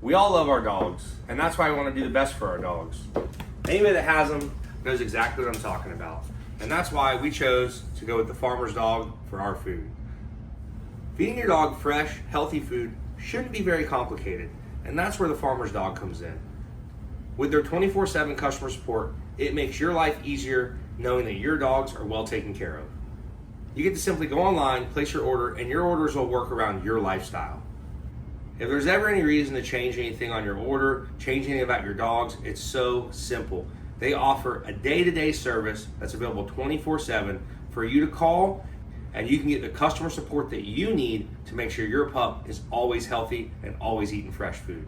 We all love our dogs, and that's why we want to do the best for our dogs. Anybody that has them knows exactly what I'm talking about. And that's why we chose to go with the farmer's dog for our food. Feeding your dog fresh, healthy food shouldn't be very complicated, and that's where the farmer's dog comes in. With their 24/7 customer support, it makes your life easier knowing that your dogs are well taken care of. You get to simply go online, place your order, and your orders will work around your lifestyle. If there's ever any reason to change anything on your order, change anything about your dogs, it's so simple. They offer a day-to-day service that's available 24/7 for you to call, and you can get the customer support that you need to make sure your pup is always healthy and always eating fresh food.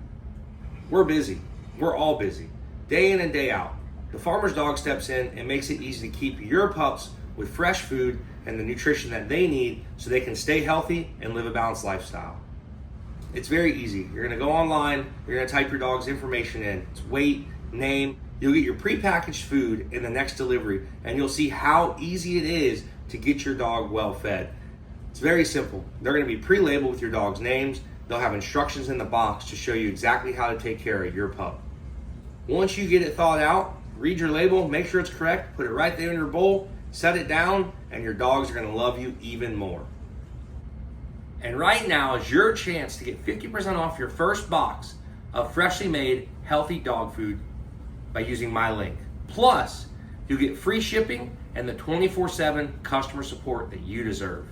We're busy. We're all busy, day in and day out. The farmer's dog steps in and makes it easy to keep your pups with fresh food and the nutrition that they need so they can stay healthy and live a balanced lifestyle. It's very easy. You're gonna go online, you're gonna type your dog's information in, it's weight, name, you'll get your prepackaged food in the next delivery, and you'll see how easy it is to get your dog well fed. It's very simple. They're gonna be pre-labeled with your dog's names. They'll have instructions in the box to show you exactly how to take care of your pup. Once you get it thawed out, read your label, make sure it's correct, put it right there in your bowl, set it down, and your dogs are gonna love you even more. And right now is your chance to get 50% off your first box of freshly made, healthy dog food by using my link. Plus, you'll get free shipping and the 24/7 customer support that you deserve.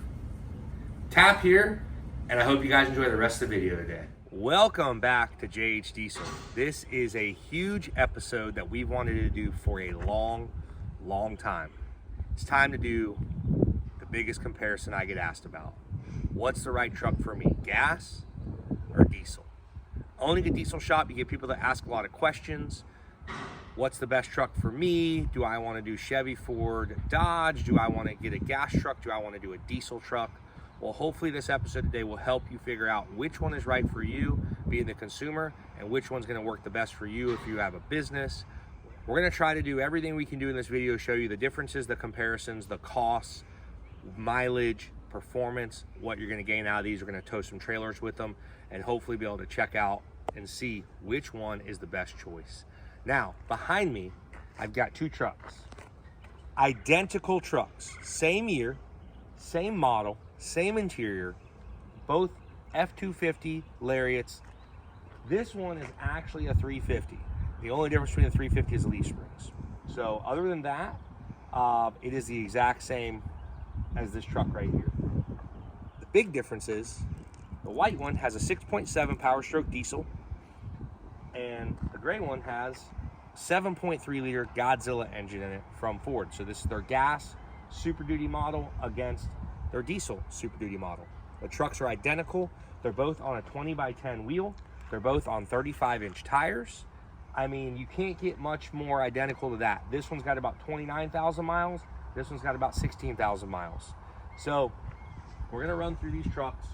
Tap here, and I hope you guys enjoy the rest of the video today. Welcome back to JH Diesel. This is a huge episode that we've wanted to do for a long time. It's time to do the biggest comparison I get asked about. What's the right truck for me, gas or diesel? Owning a diesel shop, you get people that ask a lot of questions. What's the best truck for me? Do I want to do Chevy, Ford, Dodge? Do I want to get a gas truck? Do I want to do a diesel truck? Well, hopefully this episode today will help you figure out which one is right for you, being the consumer, and which one's going to work the best for you if you have a business. We're going to try to do everything we can do in this video, show you the differences, the comparisons, the costs, mileage, performance, what you're going to gain out of these. We're going to tow some trailers with them and hopefully be able to check out and see which one is the best choice. Now, behind me, I've got two trucks. Identical trucks, same year, same model, same interior, both F-250 Lariats. This one is actually a 350. The only difference between the 350 is the leaf springs. So other than that, it is the exact same as this truck right here. The big difference is the white one has a 6.7 Power Stroke diesel, and the gray one has 7.3 liter Godzilla engine in it from Ford. So this is their gas Super Duty model against their diesel Super Duty model. The trucks are identical. They're both on a 20x10 wheel. They're both on 35-inch tires. I mean, you can't get much more identical to that. This one's got about 29,000 miles. This one's got about 16,000 miles. So we're gonna run through these trucks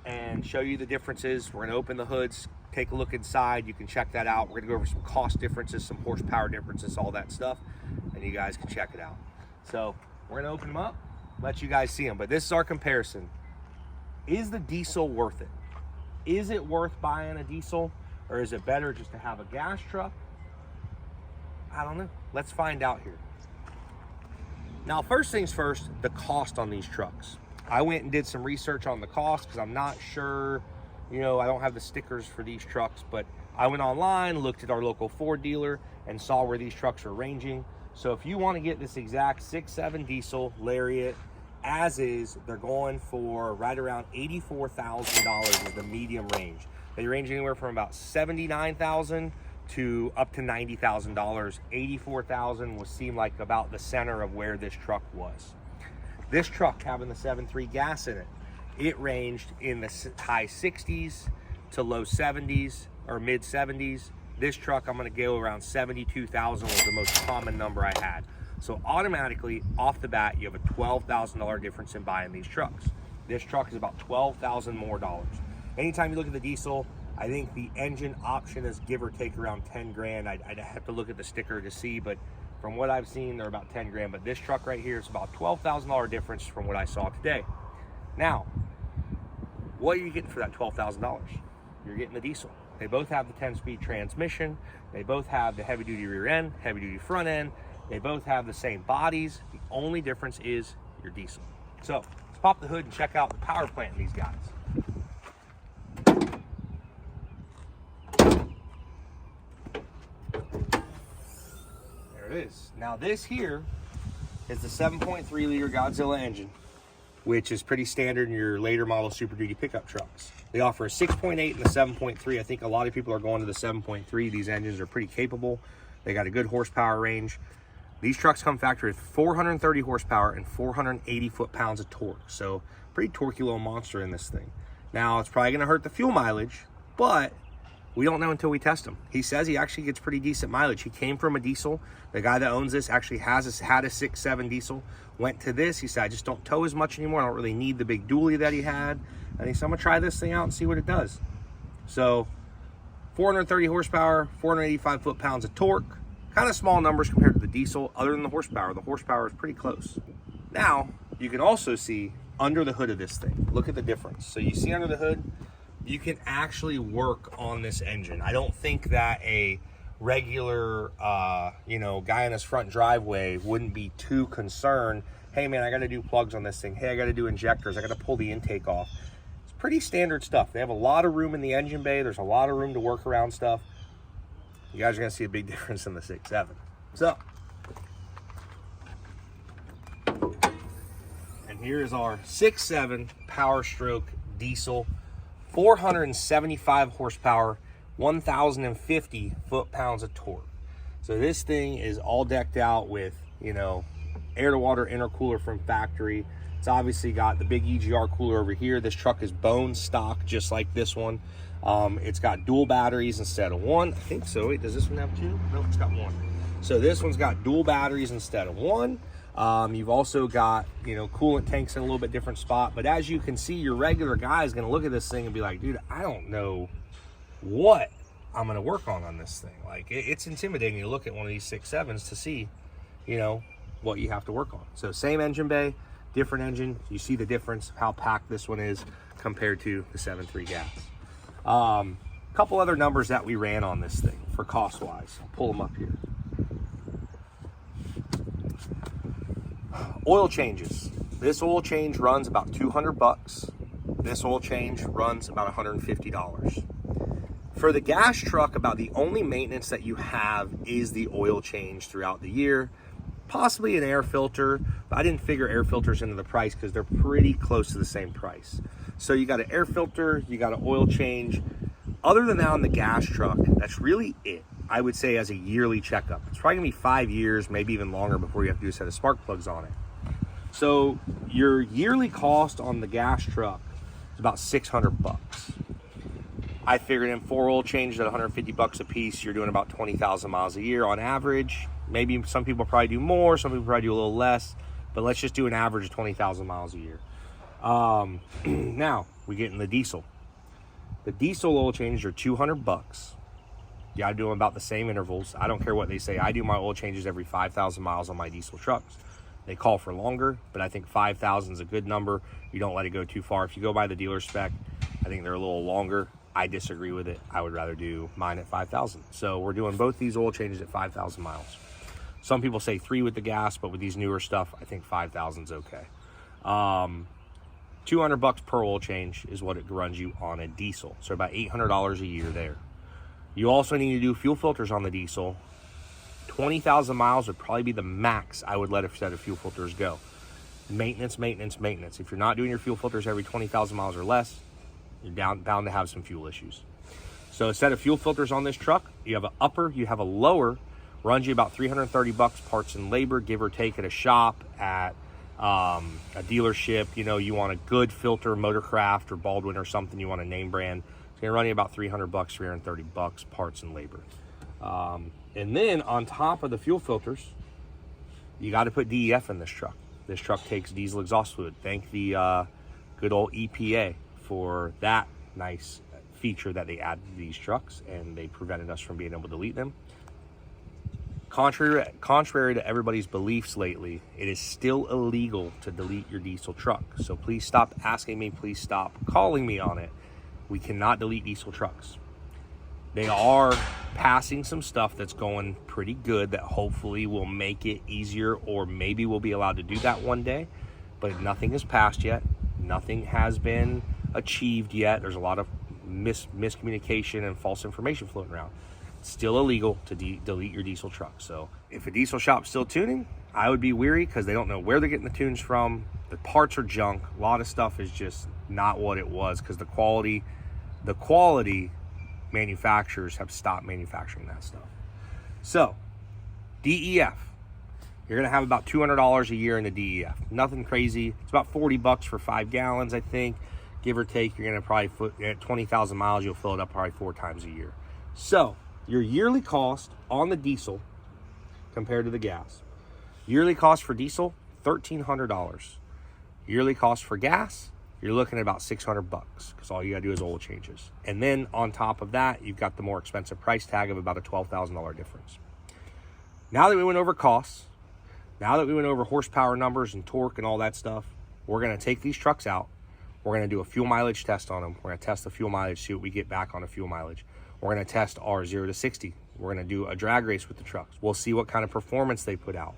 and show you the differences. We're gonna open the hoods, take a look inside. You can check that out. We're gonna go over some cost differences, some horsepower differences, all that stuff, and you guys can check it out. So we're gonna open them up, let you guys see them. But this is our comparison. Is the diesel worth it? Is it worth buying a diesel, or is it better just to have a gas truck? I don't know. Let's find out here. Now, first things first, the cost on these trucks. I went and did some research on the cost because I'm not sure, I don't have the stickers for these trucks, but I went online, looked at our local Ford dealer, and saw where these trucks are ranging. So if you want to get this exact 6.7 diesel Lariat as is, they're going for right around $84,000 is the medium range. They range anywhere from about $79,000 to up to $90,000. $84,000 would seem like about the center of where this truck was. This truck having the 7.3 gas in it, it ranged in the high 60s to low 70s or mid 70s. This truck, I'm gonna go around 72,000 was the most common number I had. So automatically, off the bat, you have a $12,000 difference in buying these trucks. This truck is about $12,000 more dollars. Anytime you look at the diesel, I think the engine option is give or take around 10 grand. I'd have to look at the sticker to see, but from what I've seen, they're about 10 grand. But this truck right here is about $12,000 difference from what I saw today. Now, what are you getting for that $12,000? You're getting the diesel. They both have the 10-speed transmission. They both have the heavy-duty rear end, heavy-duty front end. They both have the same bodies. The only difference is your diesel. So let's pop the hood and check out the power plant in these guys. There it is. Now this here is the 7.3 liter Godzilla engine, which is pretty standard in your later model Super Duty pickup trucks. They offer a 6.8 and a 7.3. I think a lot of people are going to the 7.3. These engines are pretty capable. They got a good horsepower range. These trucks come factory with 430 horsepower and 480 foot-pounds of torque. So pretty torquey little monster in this thing. Now, it's probably going to hurt the fuel mileage, but we don't know until we test them. He says he actually gets pretty decent mileage. He came from a diesel. The guy that owns this actually had a 6.7 diesel. Went to this. He said, I just don't tow as much anymore. I don't really need the big dually that he had. And he said, I'm going to try this thing out and see what it does. So 430 horsepower, 485 foot-pounds of torque. Kind of small numbers compared to the diesel. Other than the horsepower is pretty close. Now, you can also see under the hood of this thing. Look at the difference. So you see under the hood, you can actually work on this engine. I don't think that a regular, guy in his front driveway wouldn't be too concerned. Hey man, I got to do plugs on this thing. Hey, I got to do injectors. I got to pull the intake off. It's pretty standard stuff. They have a lot of room in the engine bay. There's a lot of room to work around stuff. You guys are going to see a big difference in the 6.7. So, and here's our 6.7 Power Stroke diesel, 475 horsepower, 1,050 foot-pounds of torque. So this thing is all decked out with, air-to-water intercooler from factory. It's obviously got the big EGR cooler over here. This truck is bone stock, just like this one. It's got dual batteries instead of one. I think so. Wait, does this one have two? No, it's got one. So this one's got dual batteries instead of one. You've also got, coolant tanks in a little bit different spot. But as you can see, your regular guy is going to look at this thing and be like, dude, I don't know what I'm going to work on this thing. Like, it's intimidating to look at one of these 6.7s to see, what you have to work on. So same engine bay, different engine. You see the difference, how packed this one is compared to the 7.3 gas. Couple other numbers that we ran on this thing for cost-wise. I'll pull them up here. Oil changes. This oil change runs about $200. This oil change runs about $150. For the gas truck, about the only maintenance that you have is the oil change throughout the year. Possibly an air filter, but I didn't figure air filters into the price because they're pretty close to the same price. So you got an air filter, you got an oil change. Other than that on the gas truck, that's really it. I would say as a yearly checkup. It's probably gonna be 5 years, maybe even longer before you have to do a set of spark plugs on it. So your yearly cost on the gas truck is about $600. I figured in 4 oil changes at $150 a piece, you're doing about 20,000 miles a year on average. Maybe some people probably do more, some people probably do a little less, but let's just do an average of 20,000 miles a year. Now we get in the diesel. The diesel oil changes are $200. Yeah, I do them about the same intervals. I don't care what they say. I do my oil changes every 5,000 miles on my diesel trucks. They call for longer, but I think 5,000 is a good number. You don't let it go too far. If you go by the dealer spec, I think they're a little longer. I disagree with it. I would rather do mine at 5,000. So we're doing both these oil changes at 5,000 miles. Some people say 3 with the gas, but with these newer stuff, I think 5,000 is okay. $200 per oil change is what it runs you on a diesel. So about $800 a year there. You also need to do fuel filters on the diesel. 20,000 miles would probably be the max I would let a set of fuel filters go. Maintenance, maintenance, maintenance. If you're not doing your fuel filters every 20,000 miles or less, you're bound to have some fuel issues. So a set of fuel filters on this truck, you have an upper, you have a lower, runs you about $330 parts and labor, give or take at a shop, at a dealership. You want a good filter, Motorcraft or Baldwin or something, you want a name brand, it's gonna run you about $300, $330 parts and labor. And then on top of the fuel filters, you got to put DEF in this truck. This truck takes diesel exhaust fluid. Thank the good old EPA for that nice feature that they added to these trucks, and they prevented us from being able to delete them. Contrary to everybody's beliefs lately, it is still illegal to delete your diesel truck. So please stop asking me, please stop calling me on it. We cannot delete diesel trucks. They are passing some stuff that's going pretty good that hopefully will make it easier, or maybe we'll be allowed to do that one day. But nothing has passed yet. Nothing has been achieved yet. There's a lot of miscommunication and false information floating around. It's still illegal to delete your diesel truck. So if a diesel shop's still tuning, I would be weary, because they don't know where they're getting the tunes from. The parts are junk. A lot of stuff is just not what it was, because the quality manufacturers have stopped manufacturing that stuff. So DEF, you're gonna have about $200 a year in the DEF. Nothing crazy. It's about 40 bucks for 5 gallons, I think, give or take. You're gonna probably at 20,000 miles, you'll fill it up probably 4 times a year. So your yearly cost on the diesel compared to the gas. Yearly cost for diesel, $1,300. Yearly cost for gas, you're looking at about 600 bucks, because all you gotta do is oil changes. And then on top of that, you've got the more expensive price tag of about a $12,000 difference. Now that we went over costs, now that we went over horsepower numbers and torque and all that stuff, we're gonna take these trucks out. We're gonna do a fuel mileage test on them. We're gonna test the fuel mileage, see what we get back on the fuel mileage. We're gonna test our 0 to 60. We're gonna do a drag race with the trucks. We'll see what kind of performance they put out.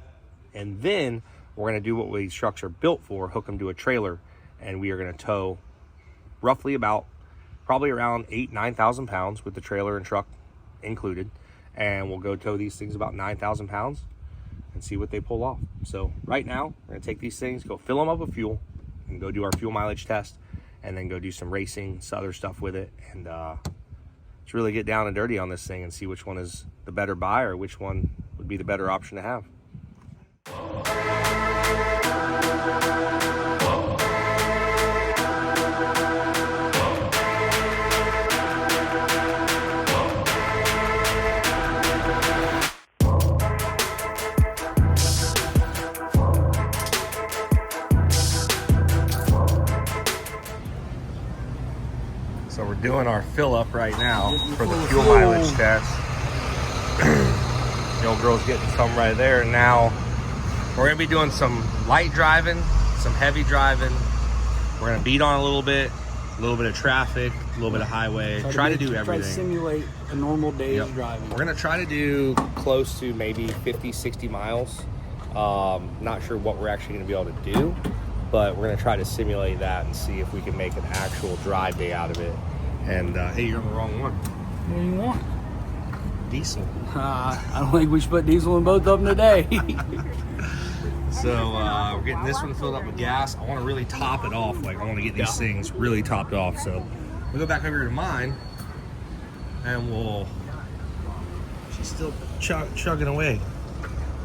And then we're gonna do what these trucks are built for, hook them to a trailer, and we are gonna tow roughly probably around 9,000 pounds with the trailer and truck included. And we'll go tow these things about 9,000 pounds and see what they pull off. So right now, we're gonna take these things, go fill them up with fuel, and go do our fuel mileage test, and then go do some racing, some other stuff with it, and just really get down and dirty on this thing and see which one is the better buy, or which one would be the better option to have. So we're doing our fill up right now for the fuel mileage test. The old girl's getting some right there. And now we're gonna be doing some light driving, some heavy driving. We're gonna beat on a little bit of traffic, a little bit of highway. Try to do everything. Try to simulate a normal day's driving. We're gonna try to do close to maybe 50, 60 miles. Not sure what we're actually gonna be able to do, but we're gonna try to simulate that and see if we can make an actual drive day out of it. And hey, you're on the wrong one. What do you want? Diesel. I don't think we should put diesel in both of them today. So we're getting this one filled up with gas. I want to really top it off. Like, I want to get these things really topped off. So we'll go back over here to mine, and she's still chugging away.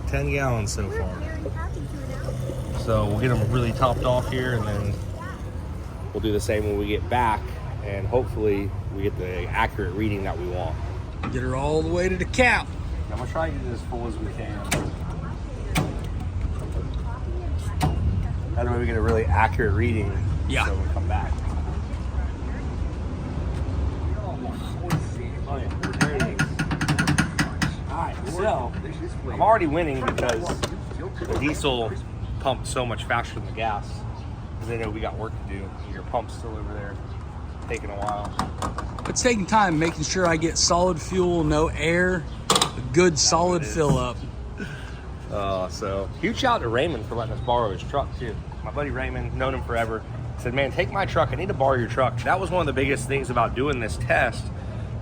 10 gallons so far. So we'll get them really topped off here, and then we'll do the same when we get back, and hopefully we get the accurate reading that we want. Get her all the way to the cap. I'm gonna try to get it as full as we can. That way we get a really accurate reading. Yeah. So we come back. Alright, so I'm already winning because the diesel pumped so much faster than the gas. Because I know we got work to do. Your pump's still over there, taking a while. It's taking time, making sure I get solid fuel, no air, a good solid fill up. So huge shout out to Raymond for letting us borrow his truck too. My buddy Raymond, known him forever, said, man, take my truck. I need to borrow your truck. That was one of the biggest things about doing this test.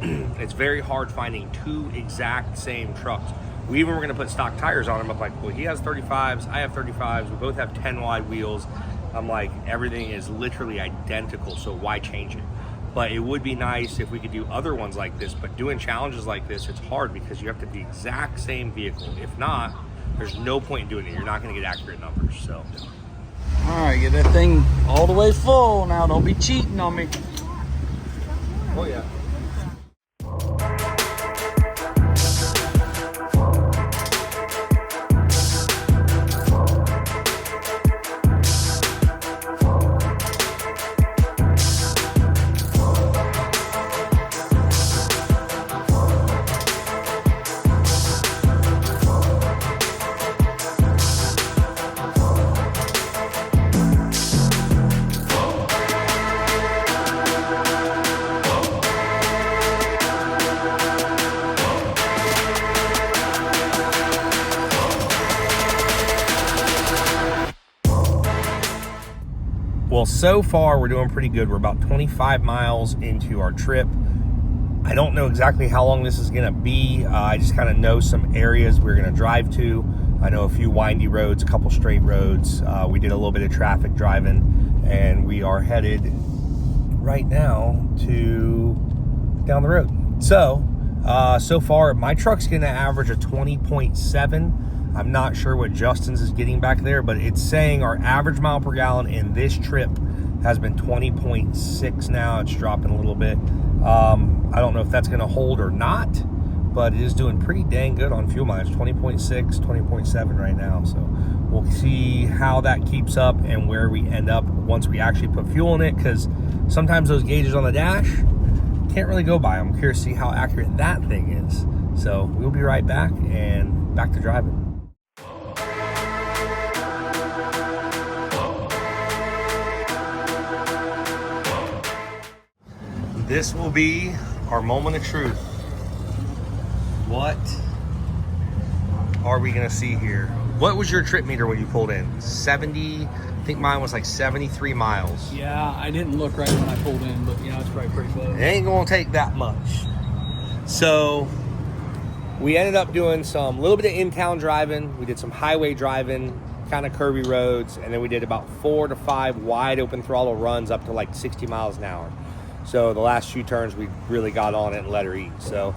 It's very hard finding 2 exact same trucks. We even were going to put stock tires on him. I'm like, well, he has 35s, I have 35s. We both have 10 wide wheels. I'm like, everything is literally identical, so why change it? But it would be nice if we could do other ones like this. But doing challenges like this, it's hard because you have to be the exact same vehicle. If not, there's no point in doing it. You're not going to get accurate numbers. So, all right, get that thing all the way full now. Don't be cheating on me. oh yeah. Well, so far we're doing pretty good. We're about 25 miles into our trip. I don't know exactly how long this is gonna be. I just kind of know some areas we're gonna drive to. I know a few windy roads, a couple straight roads. We did a little bit of traffic driving, and we are headed right now to down the road. So far my truck's gonna average a 20.7. I'm not sure what Justin's is getting back there, but it's saying our average mile per gallon in this trip has been 20.6 now. It's dropping a little bit. I don't know if that's gonna hold or not, but it is doing pretty dang good on fuel mileage. 20.6, 20.7 right now. So we'll see how that keeps up and where we end up once we actually put fuel in it, because sometimes those gauges on the dash, can't really go by them. I'm curious to see how accurate that thing is. So we'll be right back and back to driving. This will be our moment of truth. What are we gonna see here? What was your trip meter when you pulled in? 70, I think mine was like 73 miles. Yeah, I didn't look right when I pulled in, but it's probably pretty close. It ain't gonna take that much. So we ended up doing some little bit of in-town driving. We did some highway driving, kind of curvy roads, and then we did about 4 to 5 wide open throttle runs up to like 60 miles an hour. So the last few turns we really got on it and let her eat. So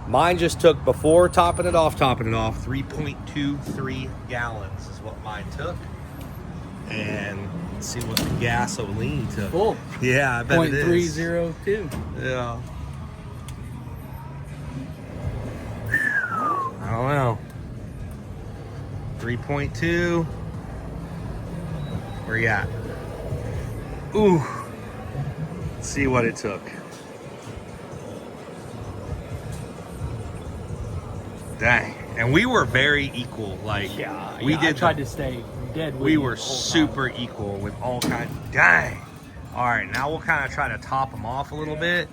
mine just took, before topping it off, 3.23 gallons is what mine took. And let's see what the gasoline took. Full. Yeah, I bet it is. 0.302. Yeah. I don't know. 3.2. Where you at? Ooh. Let's see what it took. Dang. And we were very equal. Like, I tried to stay dead. We were super equal with all kinds. Dang. All right, now we'll kind of try to top them off a little bit.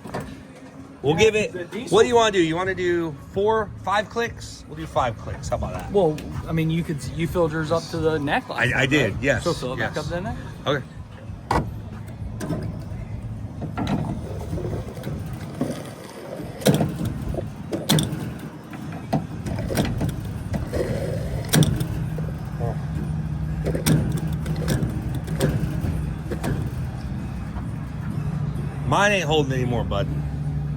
We'll give it. What do you want to do? You want to do 5 clicks? We'll do 5 clicks. How about that? Well, I mean, you filled yours up to the neck last time, I did, right? yes. So fill it back up to the neck. Okay. Mine ain't holding anymore, bud.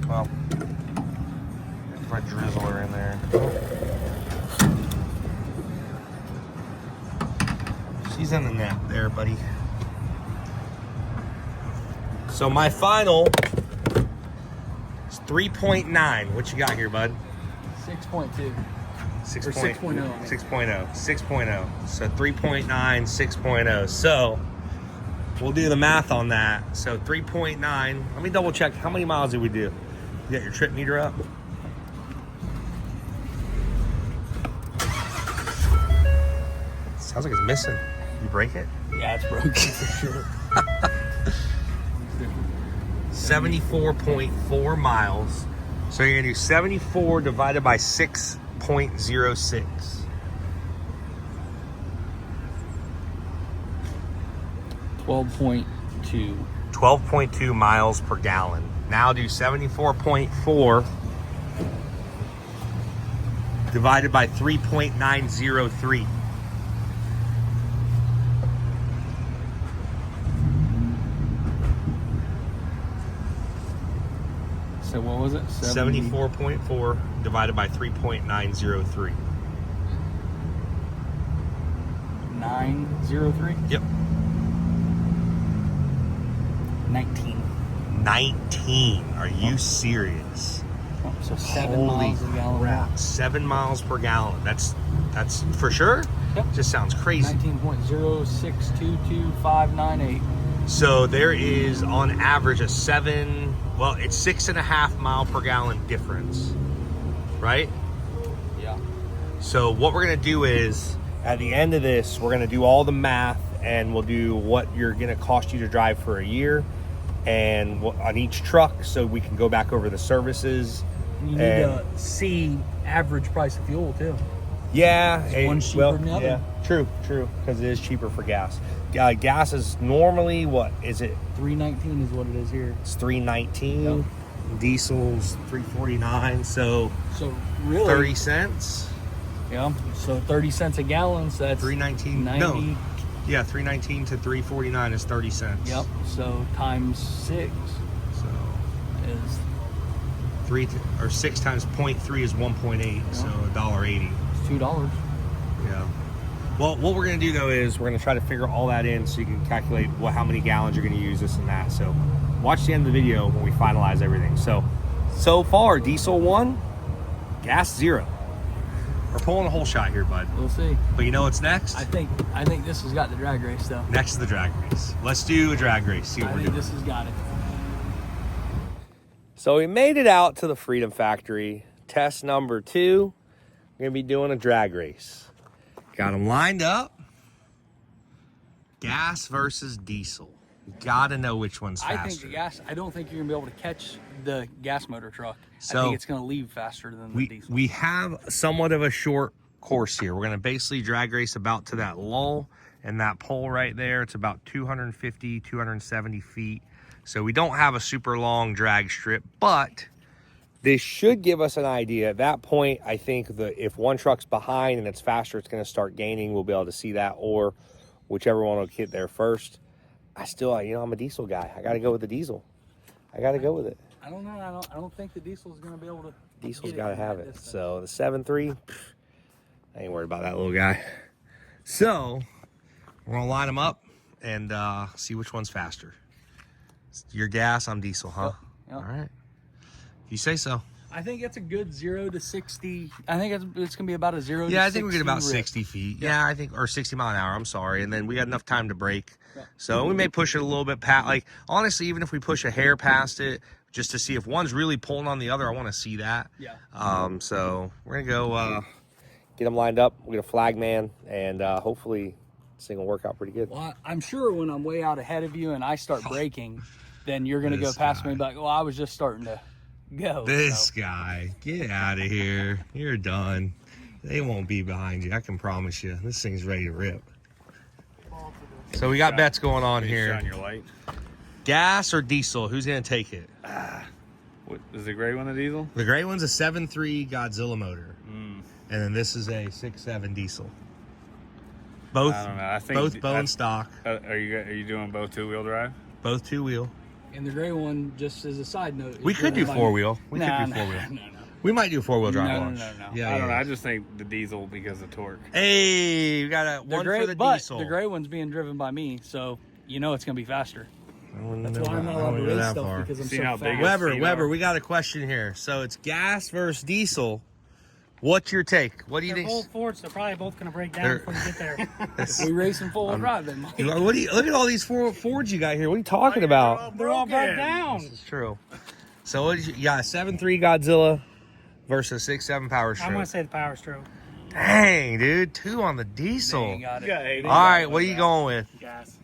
Well, my drizzler in there. She's in the net there, buddy. So my final is 3.9. What you got here, bud? 6.2. 6.0. 6.0. So 3.9, 6.0. So we'll do the math on that. So 3.9. Let me double check. How many miles did we do? You got your trip meter up? Sounds like it's missing. You break it? Yeah, it's broken for sure. 74.4 miles. So you're gonna do 74 divided by 6.06. 12.2. 12.2 miles per gallon. Now do 74.4 divided by 3.903. So what was it? 74.4 divided by 3.903. 903? Yep. 19. 19. Are you serious? So 7 Holy miles a gallon. crap. 7 miles per gallon. That's for sure? Yep. Just sounds crazy. 19.0622598. So there is on average it's 6.5 mile per gallon difference, right? Yeah. So what we're gonna do is, at the end of this, we're gonna do all the math and we'll do what you're gonna cost you to drive for a year and on each truck, so we can go back over the services. You need to see average price of fuel too. Yeah, one's cheaper than the other. Yeah, true, because it is cheaper for gas. Gas is normally what is it? $3.19 is what it is here. It's $3.19. Yep. Diesel's $3.49. So really 30 cents. Yeah. So 30 cents a gallon. So that's $3.19. No. Yeah, $3.19 to $3.49 is 30 cents. Yep. So times 6. So is 6 times 0.3 is 1.8. Yep. So $1.80. It's $2. Yeah. Well, what we're going to do, though, is we're going to try to figure all that in so you can calculate how many gallons you're going to use, this and that. So watch the end of the video when we finalize everything. So far, diesel 1, gas 0. We're pulling a whole shot here, bud. We'll see. But you know what's next? I think this has got the drag race, though. Next is the drag race. Let's do a drag race. See what we're doing. This has got it. So we made it out to the Freedom Factory. Test number 2. We're going to be doing a drag race. Got them lined up. Gas versus diesel. You got to know which one's faster. I think the gas. I don't think you're gonna be able to catch the gas motor truck. So I think it's gonna leave faster than the diesel. We have somewhat of a short course here. We're gonna basically drag race about to that lull and that pole right there. It's about 250, 270 feet. So we don't have a super long drag strip, but this should give us an idea. At that point, I think if one truck's behind and it's faster, it's going to start gaining. We'll be able to see that, or whichever one will get there first. I'm a diesel guy. I got to go with the diesel. I got to go with it. I don't know. I don't think the diesel's going to be able to. Diesel's got to have it. So the 7.3, I ain't worried about that little guy. So we're going to line them up and see which one's faster. Your gas, I'm diesel, huh? Yep. All right. You say so. I think it's a good 0 to 60. I think it's gonna be about a 0 to 60. Yeah, I think we get about 60 rip. feet. Yeah, I think, or 60 mile an hour. I'm sorry, and then we got enough time to brake. Yeah. So we may push it a little bit past. Like honestly, even if we push a hair past it, just to see if one's really pulling on the other, I want to see that. Yeah. So we're gonna go get them lined up. We're gonna flag man, and hopefully this thing will work out pretty good. Well, I'm sure when I'm way out ahead of you and I start braking, then you're gonna go past me and be like, "Well, I was just starting to." This guy, get out of here. You're done. They won't be behind you. I can promise you. This thing's ready to rip. So we got bets going on here. Shine your light. Gas or diesel? Who's going to take it? What, is the gray one a diesel? The gray one's a 7.3 Godzilla motor. And then this is a 6.7 diesel. Both, I don't know. I think both bone stock. Are you doing both two-wheel drive? Both two-wheel. And the gray one, just as a side note, we could do four-wheel. We could do four-wheel. No. We might do four-wheel drive. No. Yeah, I don't know. I just think the diesel because of torque. Hey, we got one for the diesel. The gray one's being driven by me, so you know it's going to be faster. That's why I'm not allowed to race stuff because I'm See so how fast. big Weber, we got a question here. So it's gas versus diesel. What's your take? What do you think? They're both Fords. They're probably both going to break down before you get there. If we racing full-wheel drive, then Mike. Look at all these Fords you got here. What are you talking about? They're all broke down. This is true. So what did you got? 7.3 Godzilla versus 6.7 Power Stroke. I'm going to say the Power Stroke. Dang, dude. 2 on the diesel. Dang, got it. All right, what are you going with? Gas.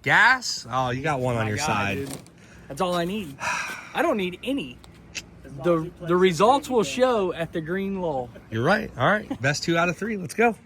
Gas? Oh, you got one on your side. Dude. That's all I need. I don't need any. The results will show at the green lull. You're right. All right. Best 2 out of 3. Let's go.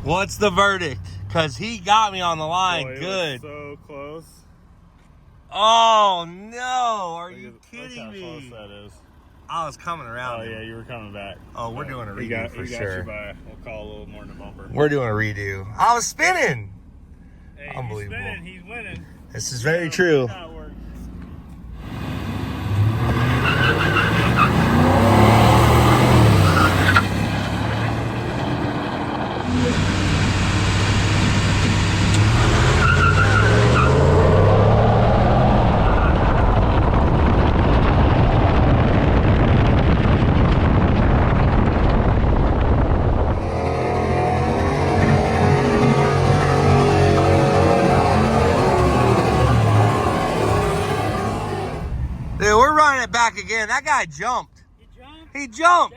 What's the verdict? Because he got me on the line. Boy, good. So close. Oh, no. Are you kidding Look how me? close that is. I was coming around. Oh, yeah, you were coming back. Oh, we're doing a redo for he got sure. You by, we'll call a little more than a bumper. We're doing a redo. I was spinning. Hey, Unbelievable. He's spinning, he's winning. This is very true. That's how it works. back again. That guy jumped. He jumped. He jumped.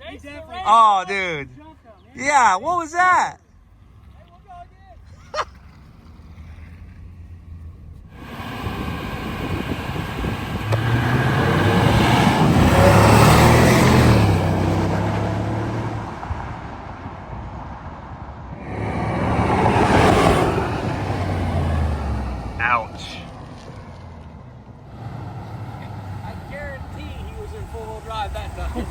He definitely Oh, dude. jumped him. Yeah, what was that? Ouch. I guarantee he was in four-wheel drive that time.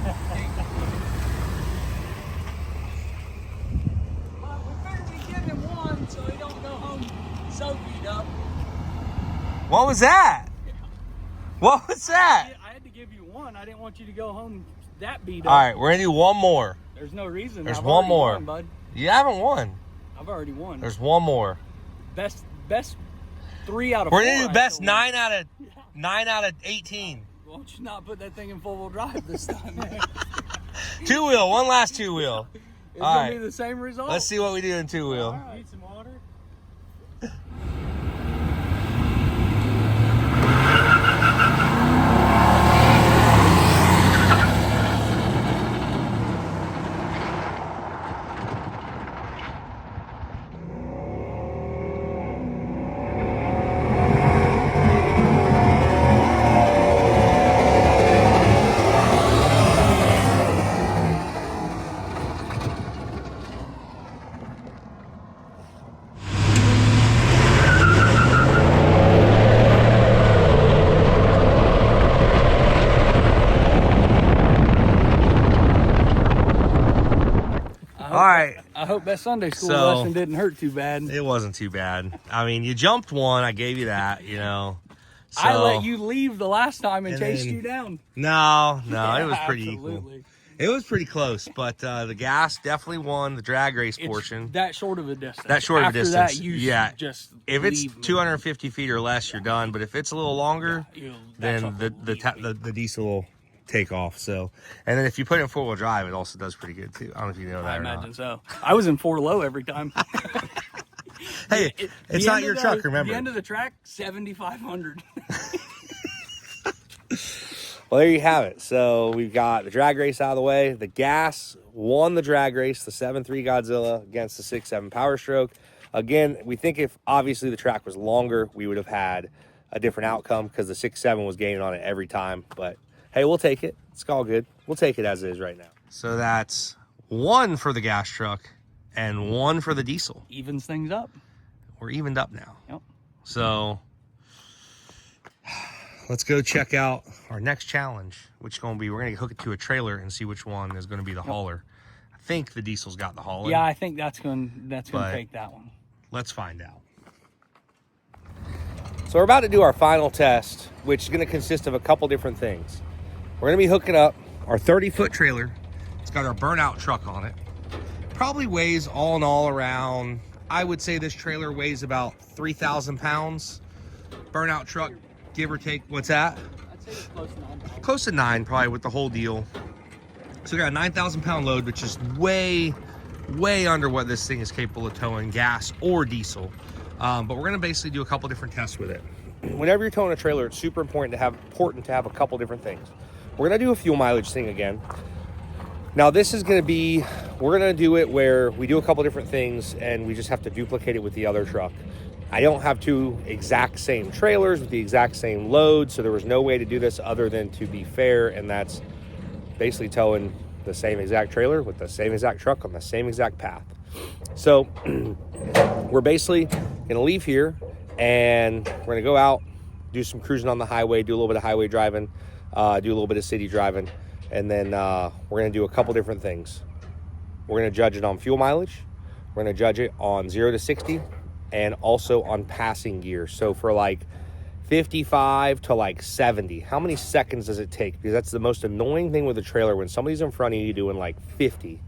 But we figured we'd give him one so he don't go home so beat up. What was that? What was that? I had to give you one. I didn't want you to go home that beat up. All right, we're going to do one more. There's no reason. There's I've one already more. won, bud. You haven't won. I've already won. There's one more. Best 3 out of 4. We're going to do best actually. 9 out of 18. Why don't you not put that thing in four-wheel drive this time? Two-wheel, one last two-wheel. It's All going right. to be the same result. Let's see what we do in two-wheel. Need some water? All right. I hope that Sunday school So- lesson didn't hurt too bad. It wasn't too bad. I mean, you jumped one. I gave you that, you know. So, I let you leave the last time and And chased then- you down. No, it Yeah, was pretty equal. absolutely. It was pretty close, but the gas definitely won the drag race It's portion. that short of a distance. That short of a After distance, that, you yeah. just If it's leave me. 250 feet or less, you're done. But if it's a little longer, You'll- then that truck the will the, leave ta- me. the diesel will take off. So, and then if you put it in four wheel drive, it also does pretty good too. I don't know if you know that I or imagine not. so. I was in 4 low every time. Hey, it's The not end your of truck. the- Remember. The end of the track, 7,500. Well, there you have it. So we've got the drag race out of the way. The gas won the drag race, the 7.3 Godzilla against the 6.7 Power Stroke. Again, we think if obviously the track was longer, we would have had a different outcome because the 6.7 was gaining on it every time. But hey, we'll take it. It's all good. We'll take it as it is right now. So that's 1 for the gas truck and 1 for the diesel. Evens things up. We're evened up now. Yep. So let's go check out our next challenge, which is going to be, we're going to hook it to a trailer and see which one is going to be the hauler. I think the diesel's got the hauler. Yeah, I think that's going to But- take that one. Let's find out. So we're about to do our final test, which is going to consist of a couple different things. We're going to be hooking up our 30-foot trailer. It's got our burnout truck on it. Probably weighs all in all around, I would say this trailer weighs about 3,000 pounds. Burnout truck, give or take, what's that? I'd say it's close to 9. Close to 9 probably with the whole deal. So we got a 9,000 pound load, which is way under what this thing is capable of towing, gas or diesel. But we're gonna basically do a couple different tests with it. Whenever you're towing a trailer, it's super important to have a couple different things. We're gonna do a fuel mileage thing again. Now this is gonna be, we're gonna do it where we do a couple different things and we just have to duplicate it with the other truck. I don't have 2 exact same trailers with the exact same load, so there was no way to do this other than to be fair, and that's basically towing the same exact trailer with the same exact truck on the same exact path. So we're basically gonna leave here and we're gonna go out, do some cruising on the highway, do a little bit of highway driving, do a little bit of city driving, and then we're gonna do a couple different things. We're gonna judge it on fuel mileage, we're gonna judge it on 0 to 60, and also on passing gear. So for like 55 to like 70, how many seconds does it take? Because that's the most annoying thing with a trailer, when somebody's in front of you doing like 50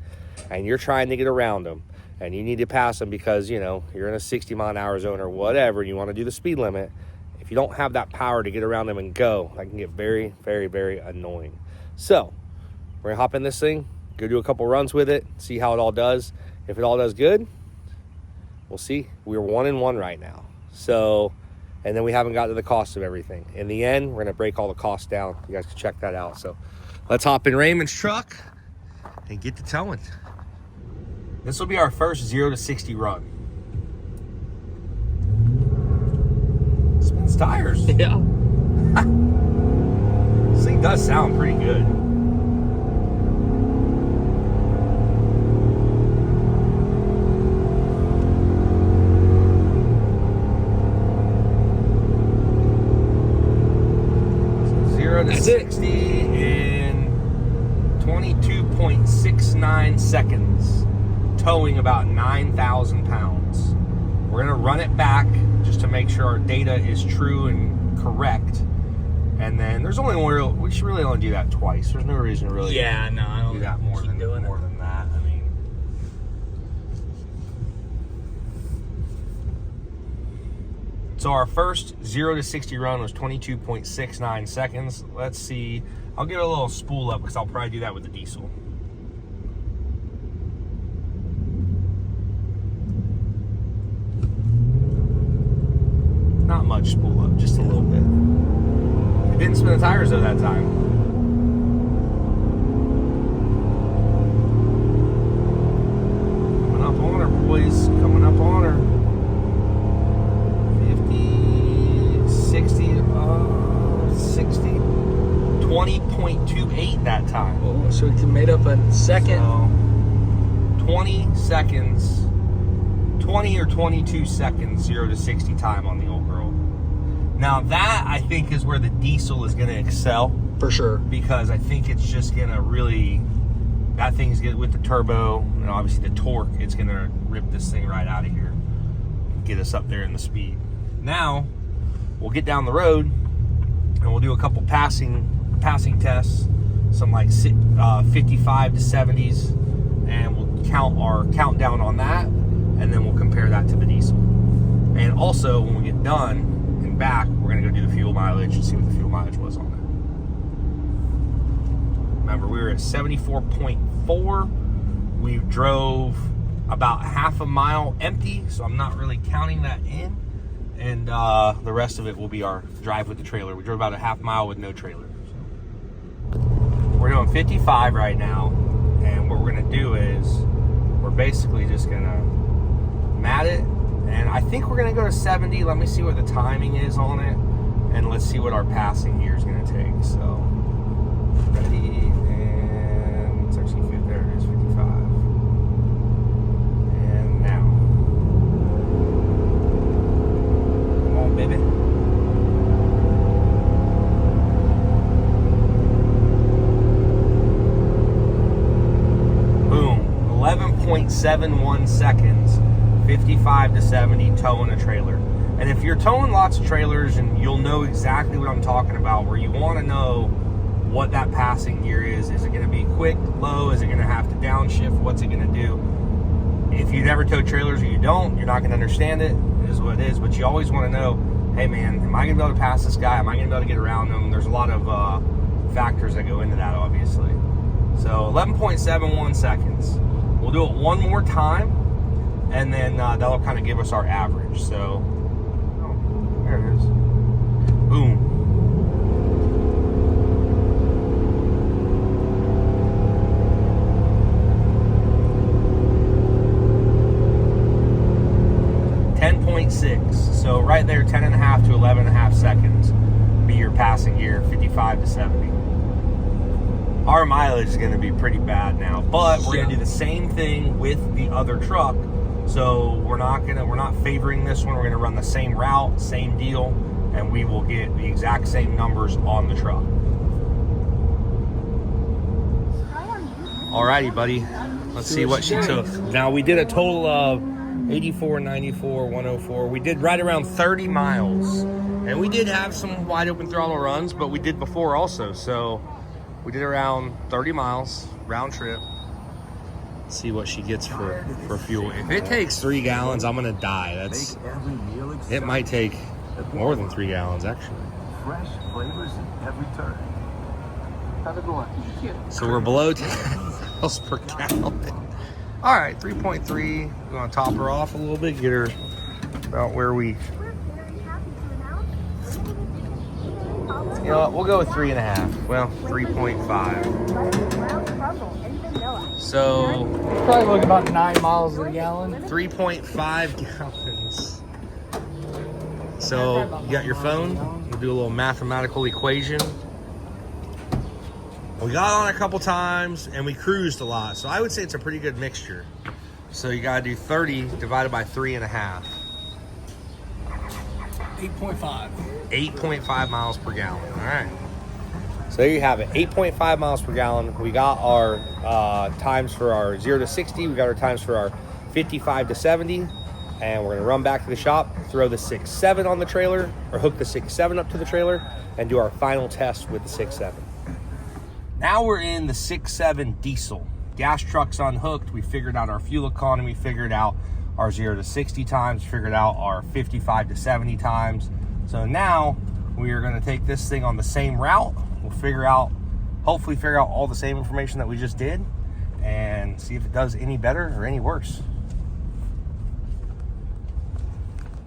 and you're trying to get around them and you need to pass them because, you know, you're in a 60-mile-an-hour zone or whatever and you want to do the speed limit. If you don't have that power to get around them and go, that can get very, very, very annoying. So we're gonna hop in this thing, go do a couple runs with it, see how it all does. If it all does good, we'll see. We're 1-1 right now. So And then we haven't got to the cost of everything. In the end, we're gonna break all the costs down. You guys can check that out. So let's hop in Raymond's truck and get to towing. This will be our first 0 to 60 run. Spins tires. Yeah. This thing does sound pretty good. So 0 to That's it. 60 in 22.69 seconds, towing about 9,000 pounds. We're gonna run it back just to make sure our data is true and correct. And then there's only one we should really only do that twice. There's no reason to really Yeah, no, I don't do that more keep than doing it. that. I mean, so our first 0 to 60 run was 22.69 seconds. Let's see. I'll give it a little spool up because I'll probably do that with the diesel. Not much spool up, just a little bit. It didn't spin the tires though that time. Coming up on her, boys. Coming up on her. 50, 60, 60. 20.28 that time. Oh, so we made up a second. So, 20 seconds. 20 or 22 seconds, 0 to 60 time on the old girl. Now that, I think, is where the diesel is going to excel. For sure. Because I think it's just going to really, that thing's good with the turbo and obviously the torque, it's going to rip this thing right out of here and get us up there in the speed. Now, we'll get down the road and we'll do a couple passing tests, some like 55 to 70s, and we'll count our countdown on that, and then we'll compare that to the diesel. And also, when we get done and back, we're going to go do the fuel mileage and see what the fuel mileage was on it. Remember, we were at 74.4. We drove about half a mile empty, so I'm not really counting that in. And the rest of it will be our drive with the trailer. We drove about a half mile with no trailer. So we're doing 55 right now, and what we're going to do is we're basically just going to mat it, and I think we're going to go to 70. Let me see what the timing is on it, and let's see what our passing gear is going to take. So ready, and it's actually fit. There it is, 55. And now, come on, baby. Boom, 11.71 seconds, 55 to 70, towing a trailer. And if you're towing lots of trailers, and you'll know exactly what I'm talking about, where you want to know what that passing gear is it going to be quick, low, is it going to have to downshift, what's it going to do? If you never tow trailers or you don't, you're not going to understand it. It is what it is, but you always want to know, hey man, am I going to be able to pass this guy? Am I going to be able to get around him? There's a lot of factors that go into that, obviously. So 11.71 seconds. We'll do it one more time, and then that'll kind of give us our average. So, oh, there it is. Boom. So right there, 10.5 to 11.5 seconds be your passing gear, 55 to 70. Our mileage is going to be pretty bad now, but we're going to do the same thing with the other truck. So we're not favoring this one. We're going to run the same route, same deal, and we will get the exact same numbers on the truck. Alrighty, buddy. Let's see what she took. Now we did a total of 84, 94, 104. We did right around 30 miles. And we did have some wide open throttle runs, but we did before also. So we did around 30 miles round trip. Let's see what she gets for fuel. If it takes 3 gallons, I'm gonna die. It might take more than 3 gallons actually. Fresh flavors in every turn. Have a good one. So we're below 10 miles per gallon. All right, 3.3. We're gonna top her off a little bit, get her about where we You know what? We'll go with 3.5. Well, 3.5. So Probably look about 9 miles a gallon. 3.5 gallons. So you got your phone? We'll do a little mathematical equation. We got on a couple times and we cruised a lot. So I would say it's a pretty good mixture. So you gotta do 30 divided by 3.5. 8.5. 8.5 miles per gallon. All right. So there you have it. 8.5 miles per gallon. We got our times for our 0 to 60. We got our times for our 55 to 70. And we're gonna run back to the shop, throw the 6.7 on the trailer, or hook the 6.7 up to the trailer, and do our final test with the 6.7. Now we're in the 6.7 diesel. Gas truck's unhooked. We figured out our fuel economy, figured out our 0 to 60 times, figured out our 55 to 70 times. So now we are gonna take this thing on the same route. We'll hopefully figure out all the same information that we just did and see if it does any better or any worse.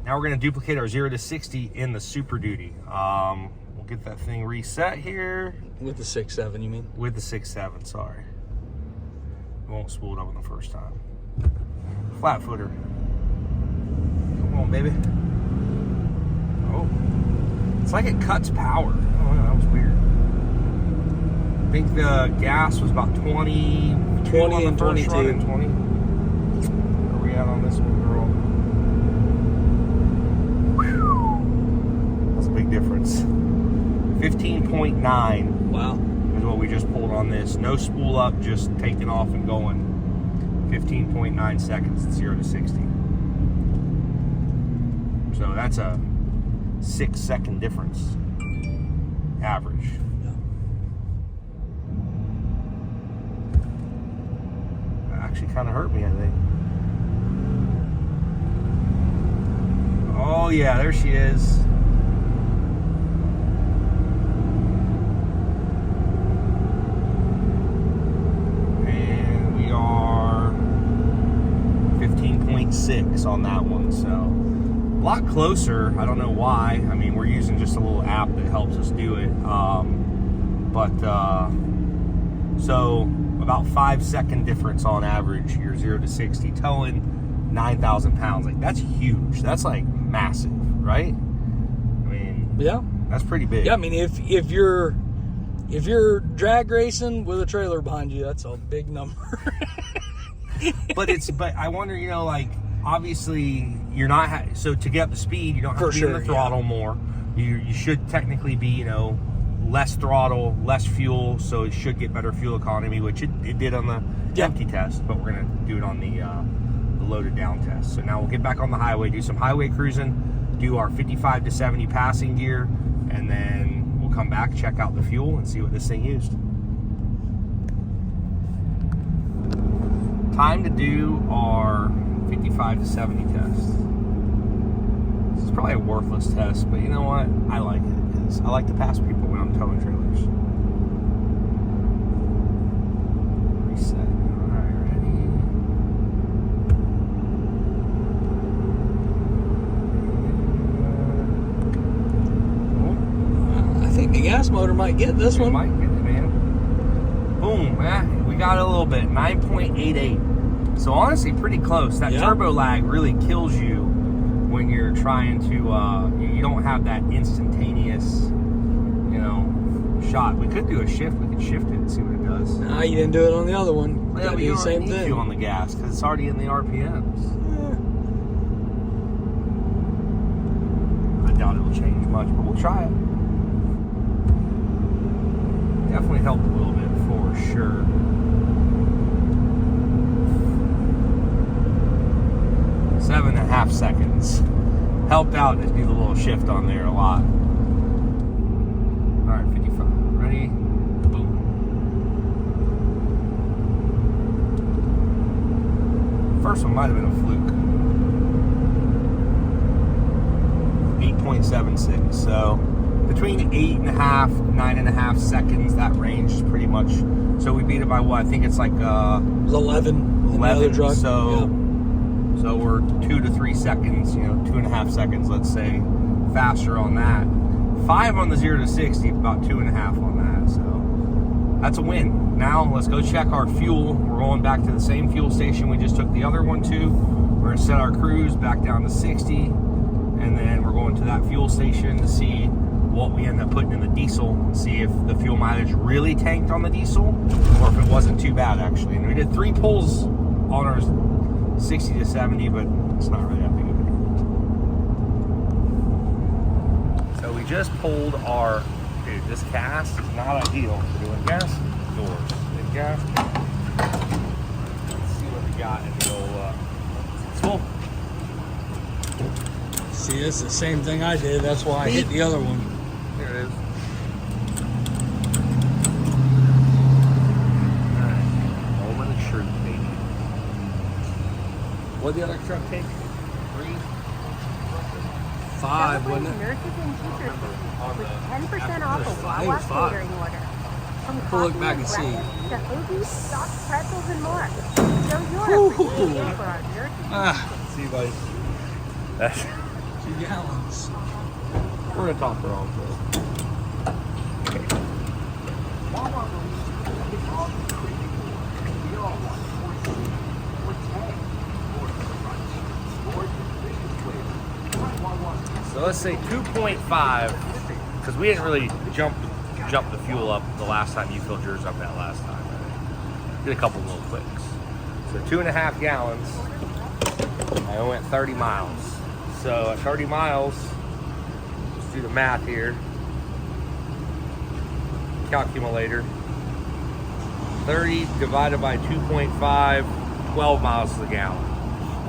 Now we're gonna duplicate our 0 to 60 in the Super Duty. We'll get that thing reset here. With the 6.7, you mean? With the 6.7, sorry. It won't spool it up on the first time. Flat footer. Come on, baby. Oh. It's like it cuts power. Oh, that was weird. I think the gas was about 20 and 22. 20. Where are we at on this one, girl? Whew. That's a big difference. 15.9. Wow. Is what we just pulled on this. No spool up, just taking off and going. 15.9 seconds at 0 to 60. So that's a 6-second difference. Average. Yeah. That actually kind of hurt me, I think. Oh yeah, there she is. And we are 15.6 on that one, so a lot closer. I don't know why. I mean, we're using just a little app that helps us do it. So about 5-second difference on average, your 0 to 60, towing 9,000 pounds. Like, that's huge. That's like massive, right? I mean, Yeah. that's pretty big. Yeah, I mean, if you're drag racing with a trailer behind you, that's a big number. But I wonder, you know, like, obviously you're not so to get up the speed, you don't have to be in the throttle more. You should technically be, you know, less throttle, less fuel, so it should get better fuel economy, which it did on the empty test, but we're gonna do it on the loaded down test. So now we'll get back on the highway, do some highway cruising, do our 55 to 70 passing gear, and then we'll come back, check out the fuel, and see what this thing used. Time to do our 55 to 70 test. This is probably a worthless test, but you know what? I like it because I like to pass people when I'm towing trailers. Reset. All right, ready? I think the gas motor might get this one. Might get it, man. Boom. We got a little bit. 9.88. So honestly, pretty close. That turbo lag really kills you when you're trying to, you don't have that instantaneous, you know, shot. We could do a shift. We could shift it and see what it does. Nah, you didn't do it on the other one. Yeah, You do the same thing. on the gas because it's already in the RPMs. I doubt it'll change much, but we'll try it. Definitely helped a little bit for sure. 7.5 seconds. Helped out to do the little shift on there a lot. All right, 55. Ready? Boom. First one might have been a fluke. 8.76. So between 8.5, 9.5 seconds, that range is pretty much. So we beat it by what? I think it's like It was 11. 11. Truck. So we're 2 to 3 seconds, you know, 2.5 seconds, let's say, faster on that. 5 on the 0 to 60, about 2.5 on that. So that's a win. Now let's go check our fuel. We're going back to the same fuel station we just took the other one to. We're gonna set our cruise back down to 60, and then we're going to that fuel station to see what we end up putting in the diesel, and see if the fuel mileage really tanked on the diesel or if it wasn't too bad actually. And we did 3 pulls on our 60 to 70, but it's not really that big of a deal. So we just pulled our, dude, this gas is not ideal for doing gas doors. And gas, let's see what we got in the old, it's full. See, it's the same thing I did. That's why I hit the other one. Here it is. Moment of truth, baby. What'd the other truck take? 3? 5, wasn't it? Nurses and teachers with 10% off a I think it was Wawa 5. catering order. From We'll look coffee back and and see. breakfast to hoagies, soft pretzels, and more. Show your appreciation for our nurses. Ah, See you, buddy. That's, 2 gallons. we're gonna talk for all of this. So let's say 2.5, because we didn't really jump the fuel up the last time you filled yours up that last time. Right? Did a couple little clicks. So 2.5 gallons. I went 30 miles. So at 30 miles, let's do the math here. Calculator. 30 divided by 2.5, 12 miles to the gallon.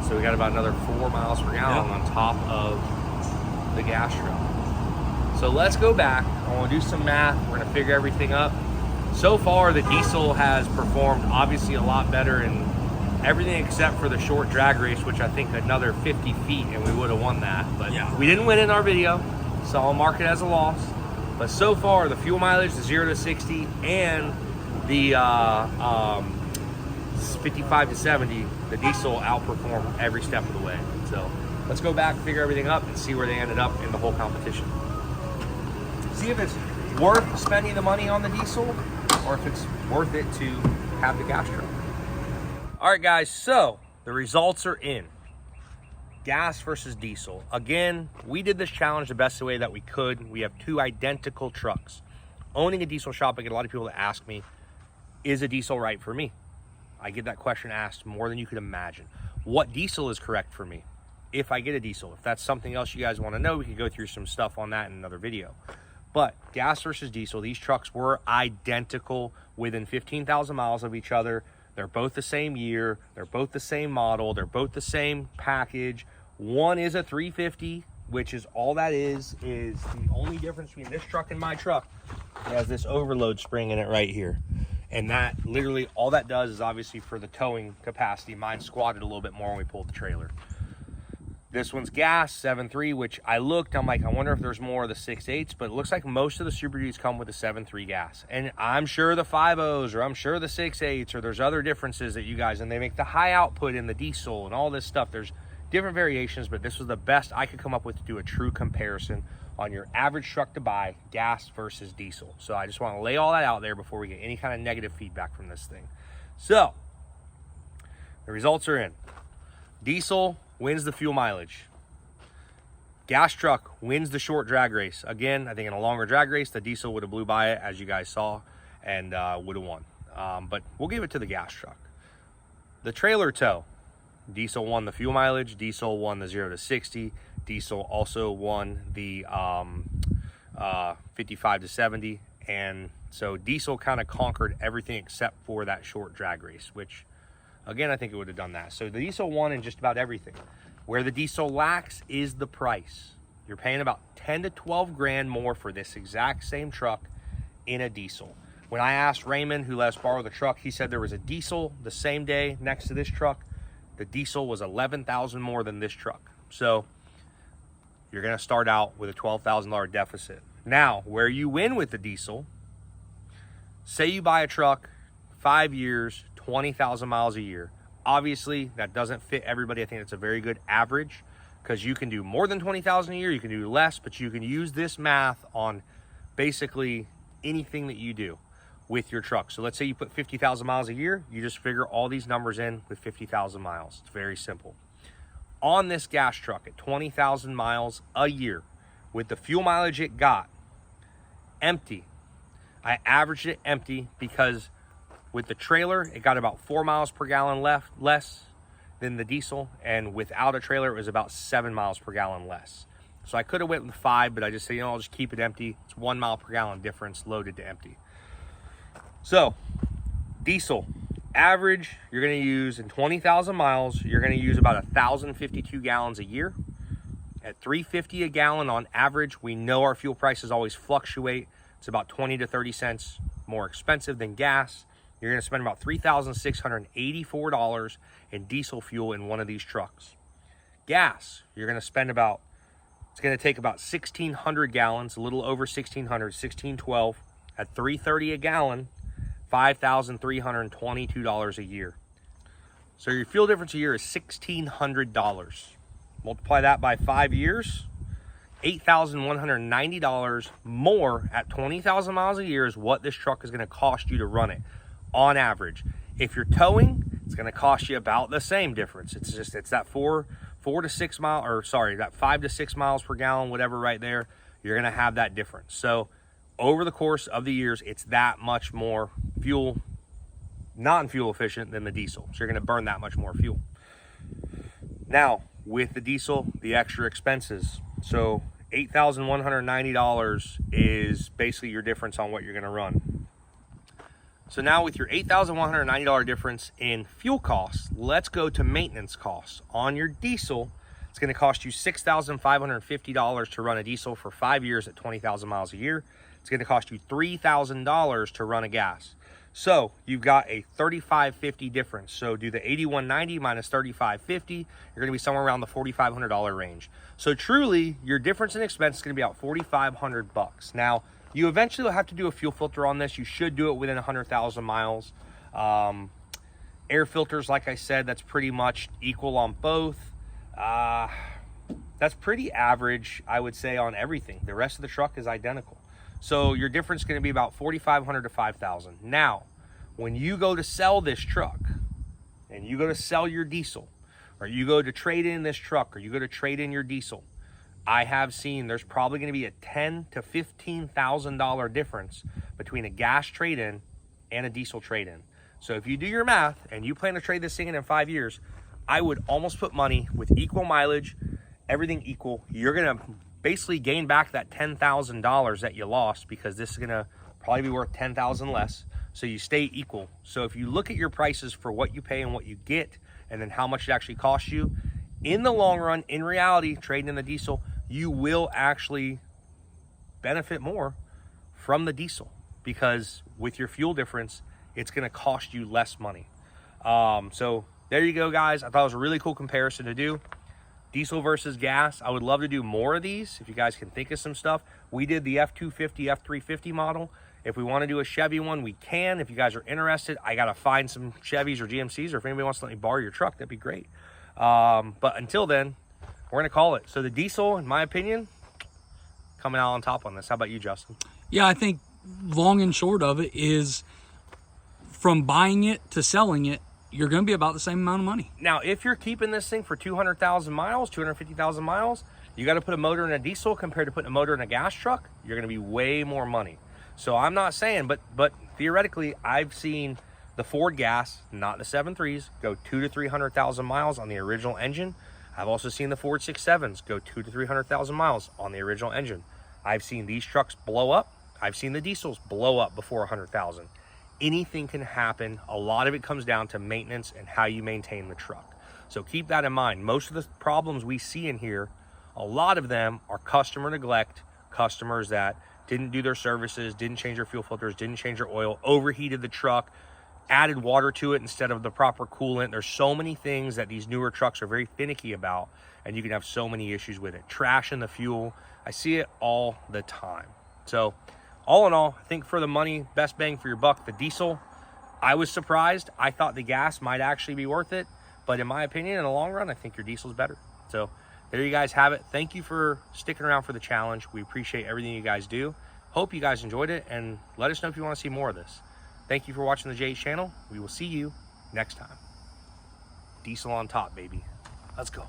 So we got about another 4 miles per gallon on top of the gas truck. So let's go back. I want to do some math. We're going to figure everything up. So far, the diesel has performed obviously a lot better in everything except for the short drag race, which I think another 50 feet and we would have won that. But we didn't win in our video, so I'll mark it as a loss. But so far, the fuel mileage, the 0 to 60, and the 55 to 70, the diesel outperformed every step of the way. So let's go back, figure everything up, and see where they ended up in the whole competition. See if it's worth spending the money on the diesel or if it's worth it to have the gas truck. All right, guys, so the results are in. Gas versus diesel. Again, we did this challenge the best way that we could. We have 2 identical trucks. Owning a diesel shop, I get a lot of people that ask me, is a diesel right for me? I get that question asked more than you could imagine. What diesel is correct for me? If I get a diesel, if that's something else you guys want to know, we could go through some stuff on that in another video. But gas versus diesel, these trucks were identical within 15,000 miles of each other. They're both the same year. They're both the same model. They're both the same package. One is a 350, which is all that is the only difference between this truck and my truck. It has this overload spring in it right here. And that literally all that does is obviously for the towing capacity. Mine squatted a little bit more when we pulled the trailer. This one's gas, 7.3, which I looked, I'm like, I wonder if there's more of the 6.8s, but it looks like most of the Super Duties come with a 7.3 gas. And I'm sure the 5.0s, or I'm sure the 6.8s, or there's other differences that you guys, and they make the high output in the diesel and all this stuff. There's different variations, but this was the best I could come up with to do a true comparison on your average truck to buy, gas versus diesel. So I just want to lay all that out there before we get any kind of negative feedback from this thing. So the results are in. Diesel wins the fuel mileage. Gas truck wins the short drag race. Again, I think in a longer drag race, the diesel would have blew by it, as you guys saw, and would have won. But we'll give it to the gas truck. The trailer tow, diesel won the fuel mileage. Diesel won the 0 to 60. Diesel also won the 55 to 70. And so diesel kind of conquered everything except for that short drag race, which again, I think it would have done that. So the diesel won in just about everything. Where the diesel lacks is the price. You're paying about 10 to 12 grand more for this exact same truck in a diesel. When I asked Raymond, who let us borrow the truck, he said there was a diesel the same day next to this truck. The diesel was $11,000 more than this truck. So you're gonna start out with a $12,000 deficit. Now, where you win with the diesel, say you buy a truck, 5 years, 20,000 miles a year. Obviously, that doesn't fit everybody. I think it's a very good average because you can do more than 20,000 a year, you can do less, but you can use this math on basically anything that you do with your truck. So let's say you put 50,000 miles a year, you just figure all these numbers in with 50,000 miles. It's very simple. On this gas truck at 20,000 miles a year, with the fuel mileage it got, empty, I averaged it empty because with the trailer, it got about 4 miles per gallon less than the diesel, and without a trailer, it was about 7 miles per gallon less. So I could have went with 5, but I just said, you know, I'll just keep it empty. It's 1 mile per gallon difference loaded to empty. So diesel, average, you're gonna use in 20,000 miles, you're gonna use about 1,052 gallons a year. At $3.50 a gallon on average, we know our fuel prices always fluctuate. It's about 20 to 30 cents more expensive than gas. You're gonna spend about $3,684 in diesel fuel in one of these trucks. Gas, you're gonna spend about, it's gonna take about 1,600 gallons, a little over 1,600, 1,612 at $3.30 a gallon, $5,322 a year. So your fuel difference a year is $1,600. Multiply that by 5 years, $8,190 more at 20,000 miles a year is what this truck is going to cost you to run it on average. If you're towing, it's going to cost you about the same difference. It's that 5 to 6 miles per gallon, whatever right there. You're going to have that difference. So over the course of the years, it's that much more fuel, non-fuel efficient than the diesel. So you're going to burn that much more fuel. Now, with the diesel, the extra expenses. So $8,190 is basically your difference on what you're going to run. So now with your $8,190 difference in fuel costs, let's go to maintenance costs. On your diesel, it's going to cost you $6,550 to run a diesel for 5 years at 20,000 miles a year. It's going to cost you $3,000 to run a gas. So you've got a $3,550 difference. So do the $8,190 minus $3,550, you're going to be somewhere around the $4,500 range. So truly, your difference in expense is going to be about $4,500. Now, you eventually will have to do a fuel filter on this. You should do it within 100,000 miles. Air filters, like I said, that's pretty much equal on both. That's pretty average, I would say, on everything. The rest of the truck is identical. So your difference is going to be about $4,500 to $5,000. Now, when you go to sell this truck and you go to sell your diesel, or you go to trade in this truck, or you go to trade in your diesel, I have seen there's probably going to be a $10,000 to $15,000 difference between a gas trade-in and a diesel trade-in. So if you do your math and you plan to trade this thing in 5 years, I would almost put money with equal mileage, everything equal. You're going to basically gain back that $10,000 that you lost, because this is going to probably be worth $10,000 less. So you stay equal. So if you look at your prices for what you pay and what you get, and then how much it actually costs you, in the long run, in reality, trading in the diesel, you will actually benefit more from the diesel, because with your fuel difference, it's going to cost you less money. So there you go, guys. I thought it was a really cool comparison to do. Diesel versus gas. I would love to do more of these if you guys can think of some stuff. We did the F250, F350 model. If we want to do a Chevy one, we can. If you guys are interested, I got to find some Chevys or GMCs, or if anybody wants to let me borrow your truck, that'd be great. But until then, we're going to call it. So the diesel, in my opinion, coming out on top on this. How about you, Justin? Yeah, I think long and short of it is, from buying it to selling it, you're going to be about the same amount of money. Now, if you're keeping this thing for 200,000 miles, 250,000 miles, you got to put a motor in a diesel compared to putting a motor in a gas truck, you're going to be way more money. So I'm not saying, but theoretically, I've seen the Ford gas, not the 7.3s, go 200,000 to 300,000 miles on the original engine. I've also seen the Ford 6.7s go 200,000 to 300,000 miles on the original engine. I've seen these trucks blow up. I've seen the diesels blow up before 100,000. Anything can happen. A lot of it comes down to maintenance and how you maintain the truck. So keep that in mind. Most of the problems we see in here, a lot of them are customer neglect, customers that didn't do their services, didn't change their fuel filters, didn't change their oil, overheated the truck, added water to it instead of the proper coolant. There's so many things that these newer trucks are very finicky about, and you can have so many issues with it. Trash in the fuel. I see it all the time. So all in all, I think for the money, best bang for your buck, the diesel. I was surprised. I thought the gas might actually be worth it. But in my opinion, in the long run, I think your diesel's better. So there you guys have it. Thank you for sticking around for the challenge. We appreciate everything you guys do. Hope you guys enjoyed it, and let us know if you want to see more of this. Thank you for watching the JH channel. We will see you next time. Diesel on top, baby. Let's go.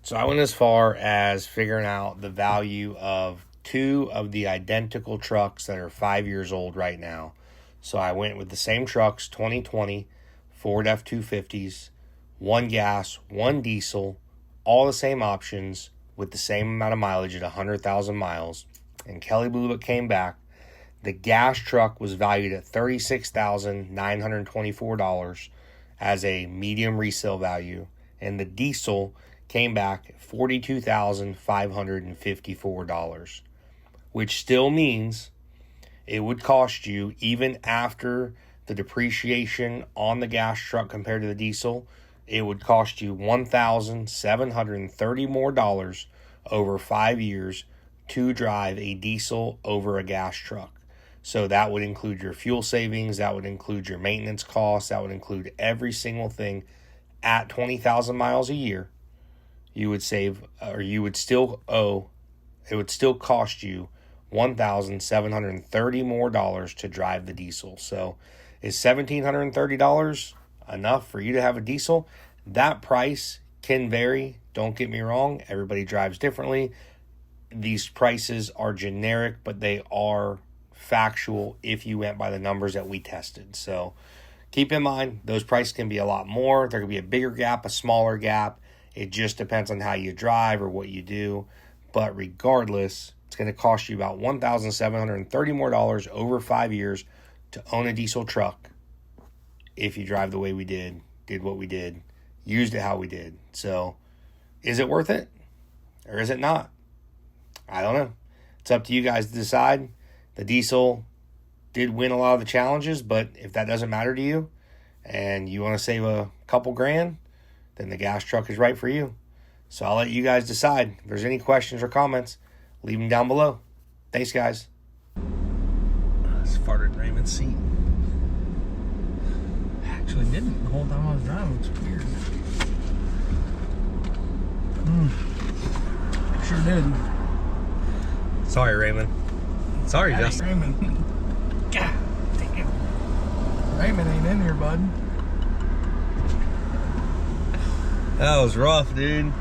So I went as far as figuring out the value of 2 of the identical trucks that are 5 years old right now. So I went with the same trucks, 2020 Ford F-250s, 1 gas, 1 diesel, all the same options with the same amount of mileage at 100,000 miles. And Kelly Blue Book came back. The gas truck was valued at $36,924 as a medium resale value, and the diesel came back at $42,554, which still means it would cost you, even after the depreciation on the gas truck compared to the diesel, it would cost you $1,730 more over 5 years to drive a diesel over a gas truck. So that would include your fuel savings, that would include your maintenance costs, that would include every single thing. At 20,000 miles a year, you would save, or you would still owe, it would still cost you $1,730 more to drive the diesel. So is $1,730 enough for you to have a diesel? That price can vary. Don't get me wrong. Everybody drives differently. These prices are generic, but they are factual if you went by the numbers that we tested. So keep in mind, those prices can be a lot more. There could be a bigger gap, a smaller gap. It just depends on how you drive or what you do. But regardless, it's going to cost you about $1,730 more over 5 years to own a diesel truck if you drive the way we did what we did, used it how we did. So is it worth it or is it not? I don't know. It's up to you guys to decide. The diesel did win a lot of the challenges, but if that doesn't matter to you and you want to save a couple grand, then the gas truck is right for you. So I'll let you guys decide. If there's any questions or comments, leave them down below. Thanks, guys. I just farted in Raymond's seat. Actually didn't the whole time I was driving. It's weird. Sure did. Sorry, Raymond. Sorry, Daddy, Justin. Raymond. God damn. Raymond ain't in here, bud. That was rough, dude.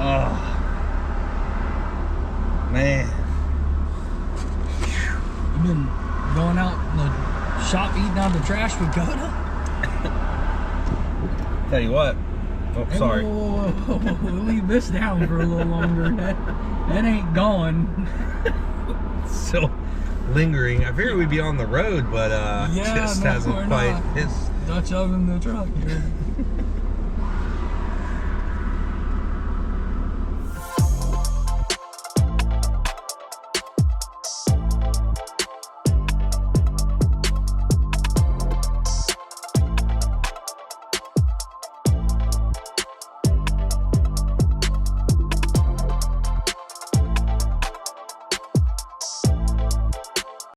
Oh, man. You been going out in the shop eating out the trash with Coda? Tell you what. Oh, sorry. Whoa. We'll leave this down for a little longer. That ain't gone. Still lingering. I figured we'd be on the road, but Yeah, just no, hasn't we're quite. not. Dutch oven the truck here.